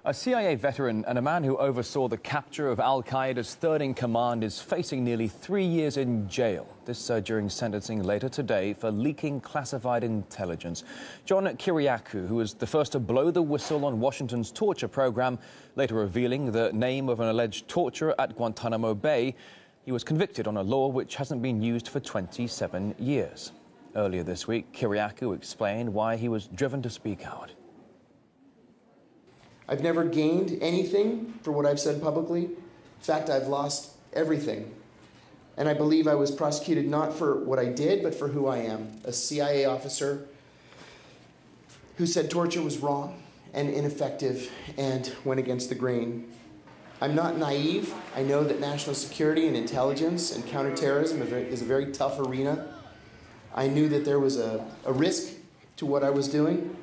A CIA veteran and a man who oversaw the capture of Al-Qaeda's third-in-command is facing nearly 3 years in jail. This during sentencing later today for leaking classified intelligence. John Kiriakou, who was the first to blow the whistle on Washington's torture program, later revealing the name of an alleged torturer at Guantanamo Bay. He was convicted on a law which hasn't been used for 27 years. Earlier this week, Kiriakou explained why he was driven to speak out. I've never gained anything for what I've said publicly. In fact, I've lost everything. And I believe I was prosecuted not for what I did, but for who I am. A CIA officer who said torture was wrong and ineffective and went against the grain. I'm not naive. I know that national security and intelligence and counterterrorism is a very tough arena. I knew that there was a risk to what I was doing.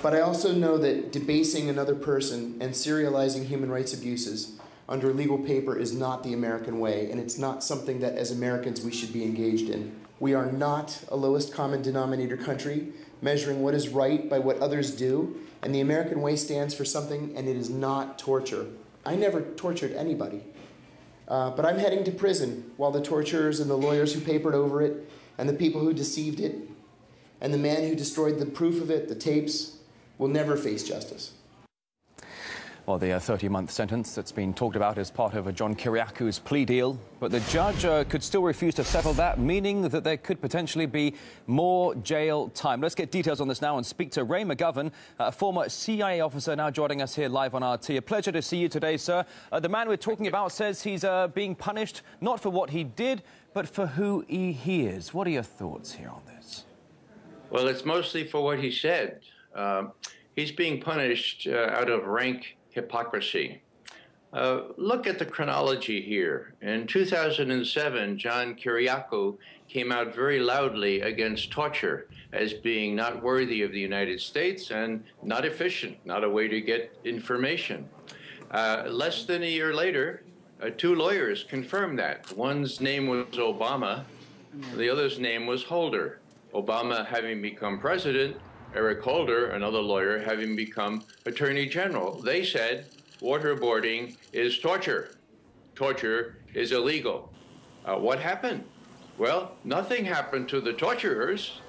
But I also know that debasing another person and serializing human rights abuses under legal paper is not the American way, and it's not something that as Americans we should be engaged in. We are not a lowest common denominator country measuring what is right by what others do, and the American way stands for something, and it is not torture. I never tortured anybody, but I'm heading to prison while the torturers and the lawyers who papered over it, and the people who deceived it, and the man who destroyed the proof of it, the tapes, will never face justice. Well, the 30-month sentence that's been talked about is part of John Kiriakou's plea deal, but the judge could still refuse to settle that, meaning that there could potentially be more jail time. Let's get details on this now and speak to Ray Mcgovern, a former CIA officer now joining us here live on RT. A pleasure to see you today, sir. The man we're talking about says he's being punished not for what he did, but for who he is. What are your thoughts here on this? Well, it's mostly for what he said. He's being punished out of rank hypocrisy. Look at the chronology here. In 2007, John Kiriakou came out very loudly against torture as being not worthy of the United States and not efficient, not a way to get information. Less than a year later, two lawyers confirmed that. One's name was Obama, the other's name was Holder. Obama having become president, Eric Holder, another lawyer, having become Attorney General. They said waterboarding is torture. Torture is illegal. What happened? Well, nothing happened to the torturers.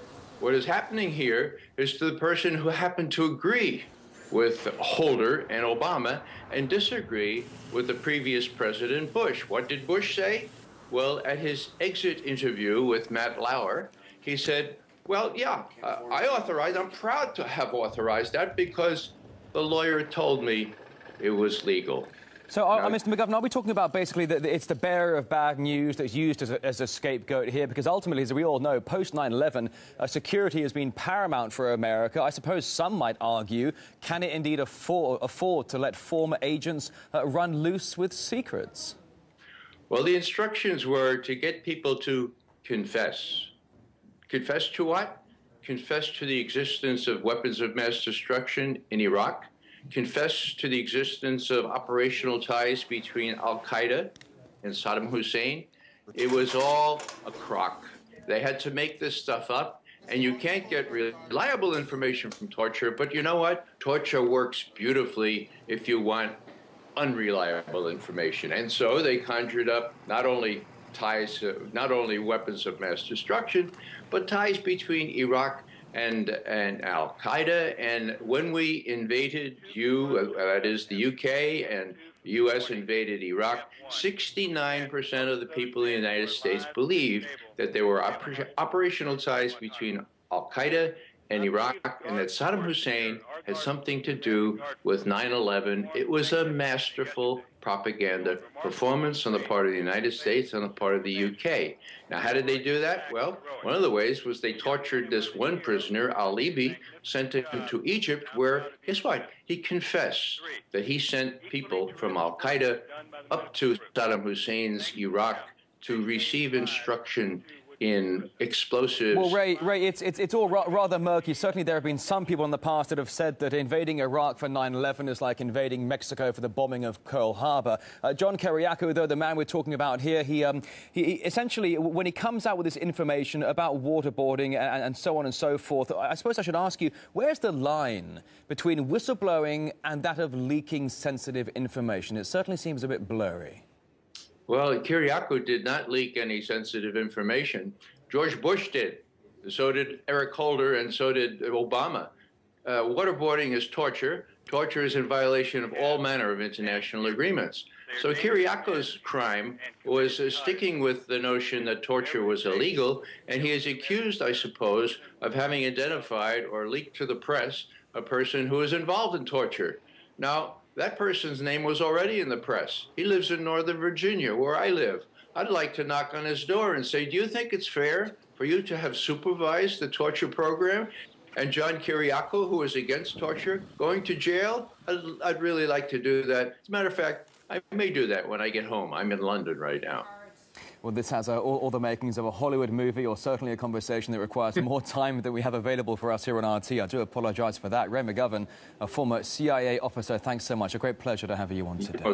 What is happening here is to the person who happened to agree with Holder and Obama and disagree with the previous President Bush. What did Bush say? Well, at his exit interview with Matt Lauer, he said, well, yeah, I'm proud to have authorized that because the lawyer told me it was legal. So, Mr. Mcgovern, are we talking about basically that it's the bearer of bad news that's used as a scapegoat here? Because ultimately, as we all know, post 9/11, security has been paramount for America. I suppose some might argue, can it indeed afford to let former agents run loose with secrets? Well, the instructions were to get people to confess. Confess to what? Confess to the existence of weapons of mass destruction in Iraq. Confess to the existence of operational ties between Al-Qaeda and Saddam Hussein. It was all a crock. They had to make this stuff up, and you can't get reliable information from torture, but you know what? Torture works beautifully if you want unreliable information. And so they conjured up not only ties, not only weapons of mass destruction, but ties between Iraq and Al-Qaeda. And when we invaded that is the UK, and the US invaded Iraq, 69% of the people in the United States believed that there were operational ties between Al-Qaeda and Iraq, and that Saddam Hussein had something to do with 9/11. It was a masterful propaganda performance on the part of the United States and on the part of the UK. Now, how did they do that? Well, one of the ways was they tortured this one prisoner, Al-Libi, sent him to Egypt, where, guess what? He confessed that he sent people from Al-Qaeda up to Saddam Hussein's Iraq to receive instruction in explosives. Well, Ray, it's all rather murky. Certainly there have been some people in the past that have said that invading Iraq for 9/11 is like invading Mexico for the bombing of Pearl Harbor. John Kiriakou, though, the man we're talking about here, he essentially, when he comes out with this information about waterboarding and so on and so forth, I suppose I should ask you, where's the line between whistleblowing and that of leaking sensitive information? It certainly seems a bit blurry. Well, Kiriakou did not leak any sensitive information. George Bush did. So did Eric Holder, and so did Obama. Waterboarding is torture. Torture is in violation of all manner of international agreements. So Kiriakou's crime was sticking with the notion that torture was illegal, and he is accused, I suppose, of having identified or leaked to the press a person who was involved in torture. Now, that person's name was already in the press. He lives in Northern Virginia, where I live. I'd like to knock on his door and say, do you think it's fair for you to have supervised the torture program? And John Kiriakou, who is against torture, going to jail? I'd really like to do that. As a matter of fact, I may do that when I get home. I'm in London right now. Well, this has all the makings of a Hollywood movie, or certainly a conversation that requires more time than we have available for us here on RT. I do apologise for that. Ray Mcgovern, a former CIA officer, thanks so much. A great pleasure to have you on today.